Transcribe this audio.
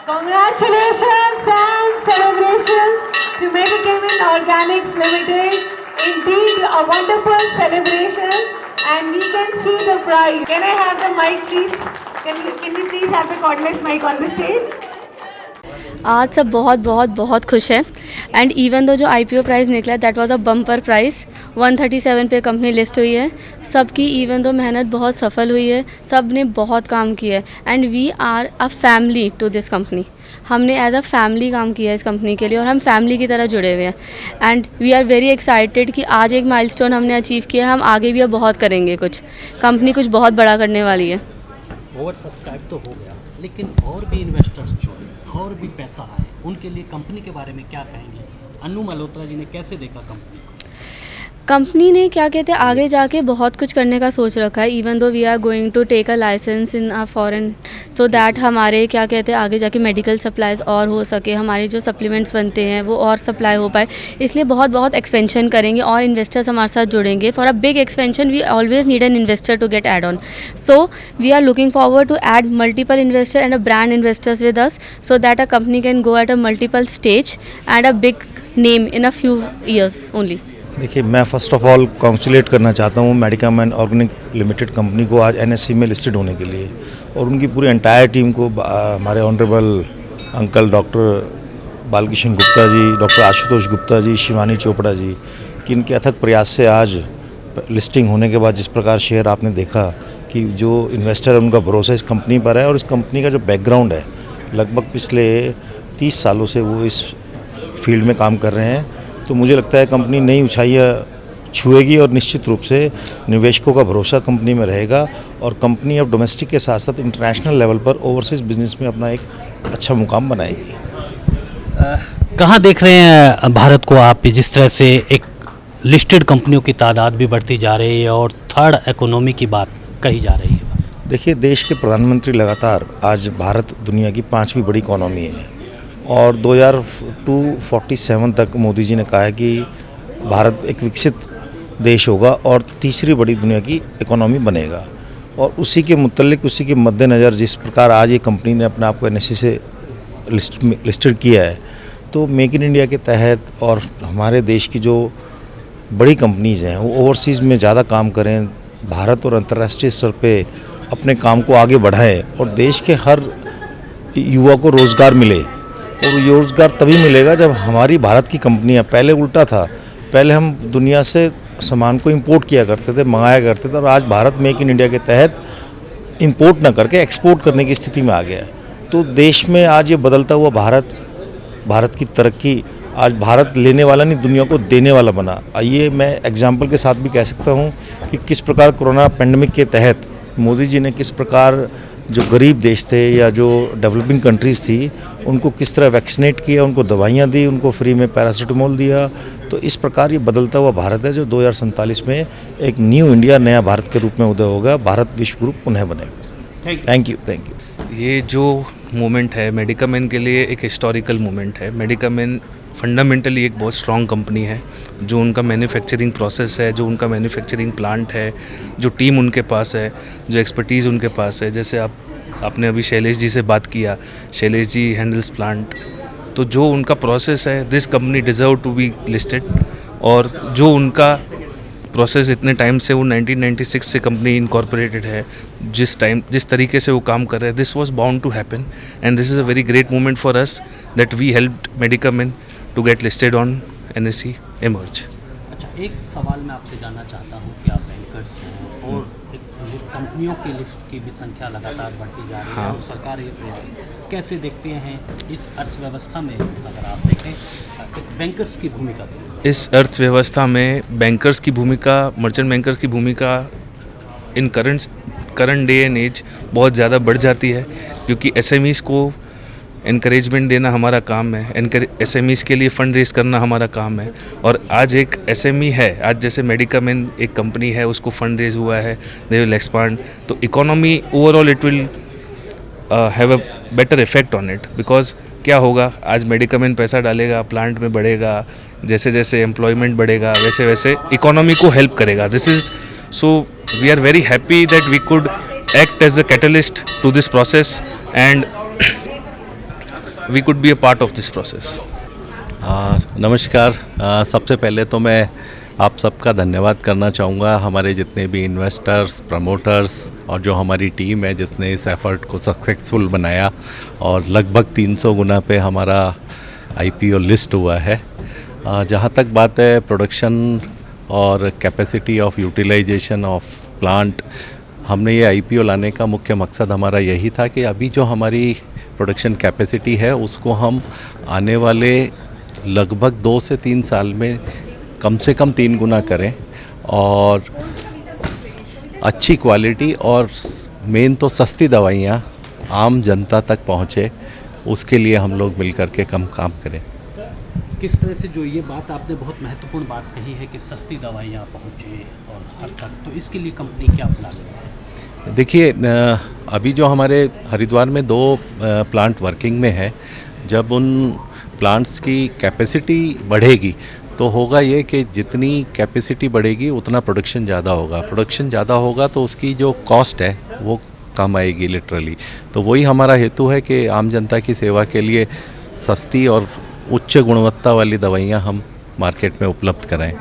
Congratulations and celebrations to Medicamin Organics Limited. Indeed, a wonderful celebration, and we can see the prize. Can I have the mic, please? Can we please have the cordless mic on the stage? आज सब बहुत बहुत बहुत खुश है and even though जो IPO price निकला that was a bumper price 137 पे कंपनी लिस्ट हुई है। सबकी इवन दो मेहनत बहुत सफल हुई है, सब ने बहुत काम किया है and we are a family to this company. हमने एज अ फैमिली काम किया है इस कंपनी के लिए और हम फैमिली की तरह जुड़े हुए हैं and we are very excited कि आज एक माइलस्टोन हमने अचीव किया है, हम आगे भी अब बहुत करेंगे, कुछ कंपनी कुछ बहुत बड़ा करने वाली है। ओवर सब्सक्राइब तो हो गया, लेकिन और भी इन्वेस्टर्स जुड़े और भी पैसा आए, उनके लिए कंपनी के बारे में क्या कहेंगे? अनु मल्होत्रा जी ने कैसे देखा कंपनी को? कंपनी ने क्या कहते हैं आगे जाके बहुत कुछ करने का सोच रखा है। Even though we are going to take a license in a foreign so that हमारे क्या कहते हैं आगे जाके मेडिकल सप्लाईज और हो सके, हमारे जो सप्लीमेंट्स बनते हैं वो और सप्लाई हो पाए, इसलिए बहुत बहुत एक्सपेंशन करेंगे और इन्वेस्टर्स हमारे साथ जुड़ेंगे। For a big expansion we always need an investor to get add on, so we are looking forward to add multiple investor and a brand investors with us so that a company can go at a multiple stage and a big name in a few years only. देखिए, मैं first of all congratulate करना चाहता हूँ मेडिकामैन organic limited company को आज NSC में listed होने के लिए, और उनकी पूरी एंटायर टीम को, हमारे honourable uncle doctor Balakrishna Gupta ji, doctor Ashutosh Gupta ji, Shivani Chopra ji, कि इनके अथक प्रयास से आज लिस्टिंग होने के बाद जिस प्रकार शेयर आपने देखा कि जो इन्वेस्टर है उनका भरोसा इस कंपनी पर है, और इस कंपनी का जो बैकग्राउंड है लगभग पिछले 30 सालों से वो इस फील्ड में काम कर रहे हैं, तो मुझे लगता है कंपनी नई ऊंचाइयां छुएगी और निश्चित रूप से निवेशकों का भरोसा कंपनी में रहेगा और कंपनी अब डोमेस्टिक के साथ साथ इंटरनेशनल लेवल पर ओवरसीज बिजनेस में अपना एक अच्छा मुकाम बनाएगी। कहाँ देख रहे हैं भारत को आप, जिस तरह से एक लिस्टेड कंपनियों की तादाद भी बढ़ती जा रही है और थर्ड इकोनॉमी की बात कही जा रही है? देखिए, देश के प्रधानमंत्री लगातार आज भारत दुनिया की 5वीं बड़ी इकोनॉमी है और 2047 तक मोदी जी ने कहा है कि भारत एक विकसित देश होगा और तीसरी बड़ी दुनिया की इकोनॉमी बनेगा, और उसी के मुतल्लिक, उसी के मद्देनज़र जिस प्रकार आज ये कंपनी ने अपने आप को एनएससी से लिस्टेड किया है, तो मेक इन इंडिया के तहत और हमारे देश की जो बड़ी कंपनीज़ हैं वो ओवरसीज़ में ज़्यादा काम करें, भारत और अंतर्राष्ट्रीय स्तर पे अपने काम को आगे बढ़ाएं और देश के हर युवा को रोज़गार मिले। और रोज़गार तभी मिलेगा जब हमारी भारत की कंपनियां, पहले उल्टा था, पहले हम दुनिया से सामान को इंपोर्ट किया करते थे, मंगाया करते थे, और आज भारत मेक इन इंडिया के तहत इंपोर्ट ना करके एक्सपोर्ट करने की स्थिति में आ गया है। तो देश में आज ये बदलता हुआ भारत की तरक्की, आज भारत लेने वाला नहीं दुनिया को देने वाला बना। आइए मैं एग्जाम्पल के साथ भी कह सकता हूँ कि किस प्रकार कोरोना पेंडेमिक के तहत मोदी जी ने किस प्रकार जो गरीब देश थे या जो डेवलपिंग कंट्रीज़ थी उनको किस तरह वैक्सीनेट किया, उनको दवाइयाँ दी, उनको फ्री में पैरासीटामोल दिया। तो इस प्रकार ये बदलता हुआ भारत है जो 2047 में एक न्यू इंडिया, नया भारत के रूप में उदय होगा, भारत विश्व गुरु पुनः बनेगा। Thank you. ये जो मोमेंट है मेडिकामैन के लिए एक हिस्टोरिकल मोमेंट है। मेडिकामैन फंडामेंटली एक बहुत स्ट्रॉन्ग कंपनी है, जो उनका मैन्युफैक्चरिंग प्रोसेस है, जो उनका मैन्युफैक्चरिंग प्लांट है, जो टीम उनके पास है, जो एक्सपर्टीज़ उनके पास है। जैसे आपने अभी शैलेश जी से बात किया, शैलेश जी हैंडल्स प्लांट, तो जो उनका प्रोसेस है, this company deserve to be listed. और जो उनका प्रोसेस इतने टाइम से, वो 1996 से कंपनी इनकॉर्पोरेटेड है, जिस तरीके से वो काम कर रहे हैं, this was bound to happen and this is a very great moment for us that we helped Medicamen to get listed on NSE Emerge। अच्छा, एक सवाल मैं आपसे जानना चाहता हूँ कि आप बैंकर्स हैं और कंपनियों की लिस्ट की भी संख्या लगातार बढ़ती जा रही है और सरकार ये प्रयास कैसे देखते हैं इस अर्थव्यवस्था में? अगर आप देखें एक बैंकर्स की भूमिका, तो इस अर्थव्यवस्था में बैंकर्स की भूमिका, मर्चेंट बैंकर्स की भूमिका इन करंट डे एंड एज बहुत ज़्यादा बढ़ जाती है, क्योंकि SMEs को इनकरेजमेंट देना हमारा काम है, SMEs के लिए फंड रेज करना हमारा काम है। और आज एक SME है, आज जैसे मेडिकामैन एक कंपनी है, उसको फंड रेज हुआ है, दे विल एक्सपांड, तो economy overall it will have a better effect on it. Because क्या होगा, आज मेडिकामैन पैसा डालेगा, प्लांट में बढ़ेगा, जैसे जैसे एम्प्लॉयमेंट बढ़ेगा वैसे वैसे इकोनॉमी को हेल्प करेगा। This is so we are very happy that we could act as a catalyst to this process, and we could be a part of this process. नमस्कार। सबसे पहले तो मैं आप सबका धन्यवाद करना चाहूँगा, हमारे जितने भी इन्वेस्टर्स, प्रमोटर्स और जो हमारी टीम है जिसने इस एफ़र्ट को सक्सेसफुल बनाया और लगभग 300 गुना पे हमारा IPO लिस्ट हुआ है। जहाँ तक बात है प्रोडक्शन और capacity of utilization of plant, हमने ये IPO लाने का मुख्य मकसद हमारा यही था कि अभी जो हमारी प्रोडक्शन कैपेसिटी है उसको हम आने वाले लगभग 2 से 3 साल में कम से कम 3 गुना करें और अच्छी क्वालिटी और मेन तो सस्ती दवाइयाँ आम जनता तक पहुँचे, उसके लिए हम लोग मिलकर के काम करें। किस तरह से जो ये बात आपने बहुत महत्वपूर्ण बात कही है कि सस्ती दवाइयाँ पहुँचे और हर तक, तो इसके लिए कंपनी क्या प्लान है? देखिए, अभी जो हमारे हरिद्वार में 2 प्लांट वर्किंग में है, जब उन प्लांट्स की कैपेसिटी बढ़ेगी तो होगा ये कि जितनी कैपेसिटी बढ़ेगी उतना प्रोडक्शन ज़्यादा होगा। प्रोडक्शन ज़्यादा होगा तो उसकी जो कॉस्ट है वो कम आएगी लिटरली। तो वही हमारा हेतु है कि आम जनता की सेवा के लिए सस्ती और उच्च गुणवत्ता वाली दवाइयाँ हम मार्केट में उपलब्ध कराएं।